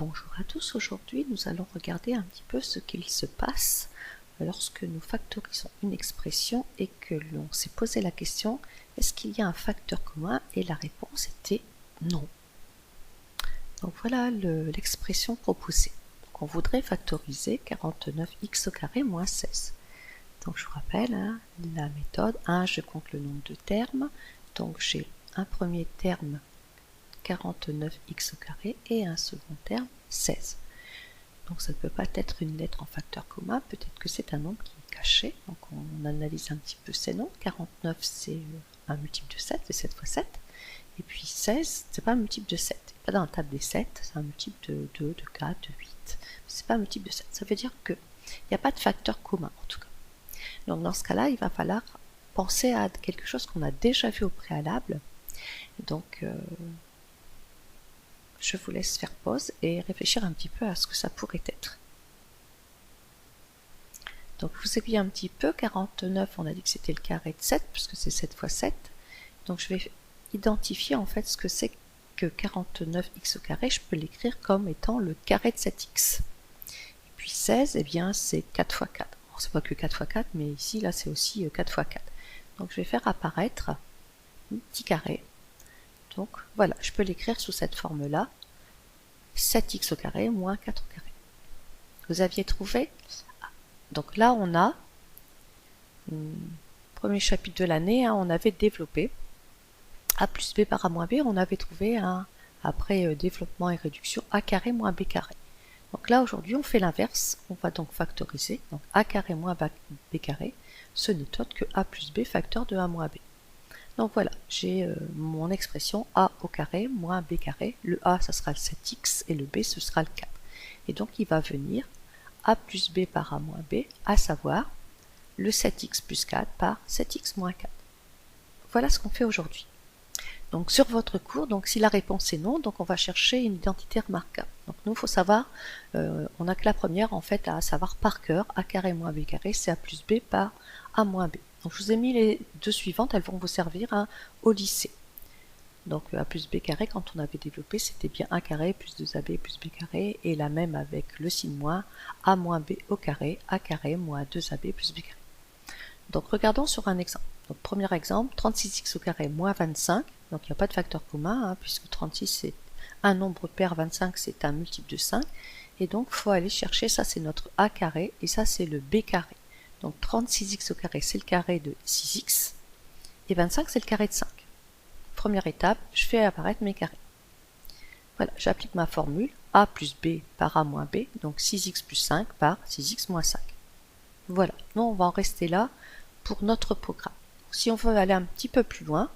Bonjour à tous, aujourd'hui nous allons regarder un petit peu ce qu'il se passe lorsque nous factorisons une expression et que l'on s'est posé la question est-ce qu'il y a un facteur commun, et la réponse était non. Donc voilà l'expression proposée. Donc on voudrait factoriser 49x au carré moins 16. Donc je vous rappelle la méthode 1, je compte le nombre de termes, donc j'ai un premier terme 49x au carré et un second terme 16. Donc ça ne peut pas être une lettre en facteur commun, peut-être que c'est un nombre qui est caché. Donc on analyse un petit peu ces nombres. 49 c'est un multiple de 7, c'est 7 fois 7. Et puis 16, c'est pas un multiple de 7. Pas dans la table des 7, c'est un multiple de 2, de 4, de 8. C'est pas un multiple de 7. Ça veut dire qu'il n'y a pas de facteur commun en tout cas. Donc dans ce cas-là, il va falloir penser à quelque chose qu'on a déjà vu au préalable. Donc je vous laisse faire pause et réfléchir un petit peu à ce que ça pourrait être. Donc vous aiguillez un petit peu, 49, on a dit que c'était le carré de 7, puisque c'est 7 fois 7. Donc je vais identifier en fait ce que c'est que 49x au carré, je peux l'écrire comme étant le carré de 7x. Et puis 16, eh bien c'est 4 fois 4. Alors c'est pas que 4 fois 4, mais ici là c'est aussi 4 fois 4. Donc je vais faire apparaître un petit carré. Donc voilà, je peux l'écrire sous cette forme-là, 7x au carré moins 4 au carré. Vous aviez trouvé? Donc là, on a, premier chapitre de l'année, on avait développé a plus b par a moins b, on avait trouvé après développement et réduction, a carré moins b carré. Donc là, aujourd'hui, on fait l'inverse, on va donc factoriser, donc a carré moins b carré, ce n'est autre que a plus b facteur de a moins b. Donc voilà, j'ai mon expression a au carré moins b carré. Le a, ça sera le 7x et le b, ce sera le 4. Et donc il va venir a plus b par a moins b, à savoir le 7x plus 4 par 7x moins 4. Voilà ce qu'on fait aujourd'hui. Donc sur votre cours, donc si la réponse est non, donc on va chercher une identité remarquable. Donc nous, il faut savoir, on n'a que la première en fait à savoir par cœur, a carré moins b carré, c'est a plus b par a moins b. Donc je vous ai mis les deux suivantes, elles vont vous servir au lycée. Donc a plus b carré, quand on avait développé, c'était bien a carré plus 2ab plus b carré, et la même avec le signe moins, a moins b au carré, a carré moins 2ab plus b carré. Donc regardons sur un exemple. Donc premier exemple, 36x au carré moins 25, donc il n'y a pas de facteur commun, puisque 36 c'est un nombre pair, 25 c'est un multiple de 5, et donc il faut aller chercher, ça c'est notre a carré, et ça c'est le b carré. Donc 36x au carré, c'est le carré de 6x, et 25, c'est le carré de 5. Première étape, je fais apparaître mes carrés. Voilà, j'applique ma formule, a plus b par a moins b, donc 6x plus 5 par 6x moins 5. Voilà, nous on va en rester là pour notre programme. Si on veut aller un petit peu plus loin,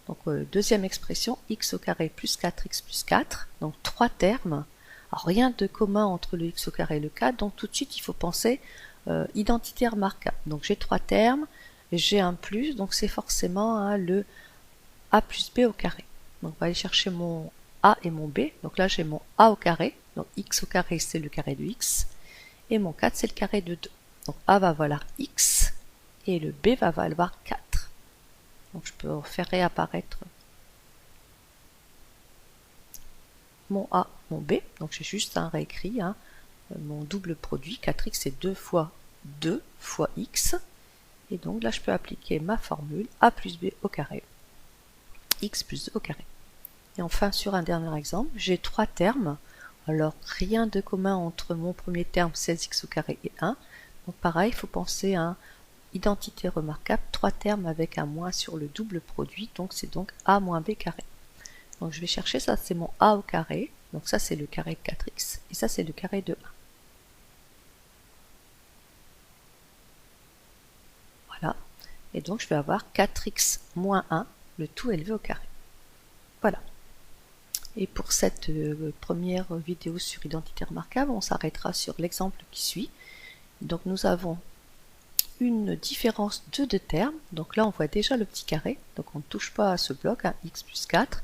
donc deuxième expression, x au carré plus 4x plus 4, donc 3 termes. Alors rien de commun entre le x au carré et le 4, donc tout de suite il faut penser identité remarquable. Donc j'ai 3 termes, j'ai un plus, donc c'est forcément le a plus b au carré. Donc on va aller chercher mon a et mon b. Donc là j'ai mon a au carré, donc x au carré c'est le carré de x, et mon 4 c'est le carré de 2. Donc a va valoir x, et le b va valoir 4. Donc je peux faire réapparaître mon a, mon b. Donc j'ai juste réécrit mon double produit, 4x c'est 2 fois 2 fois x, et donc là je peux appliquer ma formule a plus b au carré, x plus 2 au carré. Et enfin sur un dernier exemple, j'ai 3 termes, alors rien de commun entre mon premier terme 16x au carré et 1, donc pareil, il faut penser à identité remarquable, 3 termes avec un moins sur le double produit, donc c'est donc a moins b carré. Donc je vais chercher, ça c'est mon a au carré, donc ça c'est le carré de 4x, et ça c'est le carré de 1. Voilà, et donc je vais avoir 4x moins 1, le tout élevé au carré. Voilà. Et pour cette première vidéo sur identité remarquable, on s'arrêtera sur l'exemple qui suit. Donc nous avons une différence de 2 termes, donc là on voit déjà le petit carré, donc on ne touche pas à ce bloc, x plus 4, ça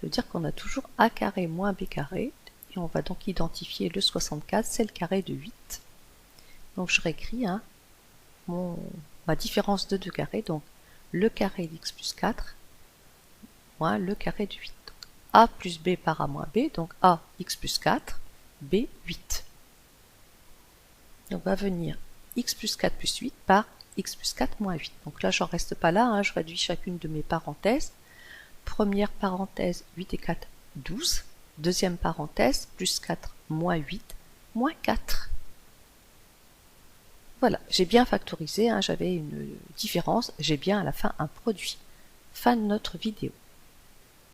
veut dire qu'on a toujours a carré moins b carré, et on va donc identifier le 64, c'est le carré de 8. Donc je réécris ma différence de 2 carrés, donc le carré d'x plus 4 moins le carré de 8. Donc a plus b par a moins b, donc a x plus 4, B8. Donc on va venir x plus 4 plus 8 par x plus 4 moins 8. Donc là, j'en reste pas là, je réduis chacune de mes parenthèses. Première parenthèse, 8 et 4, 12. Deuxième parenthèse, plus 4 moins 8, moins 4. Voilà, j'ai bien factorisé, j'avais une différence, j'ai bien à la fin un produit. Fin de notre vidéo.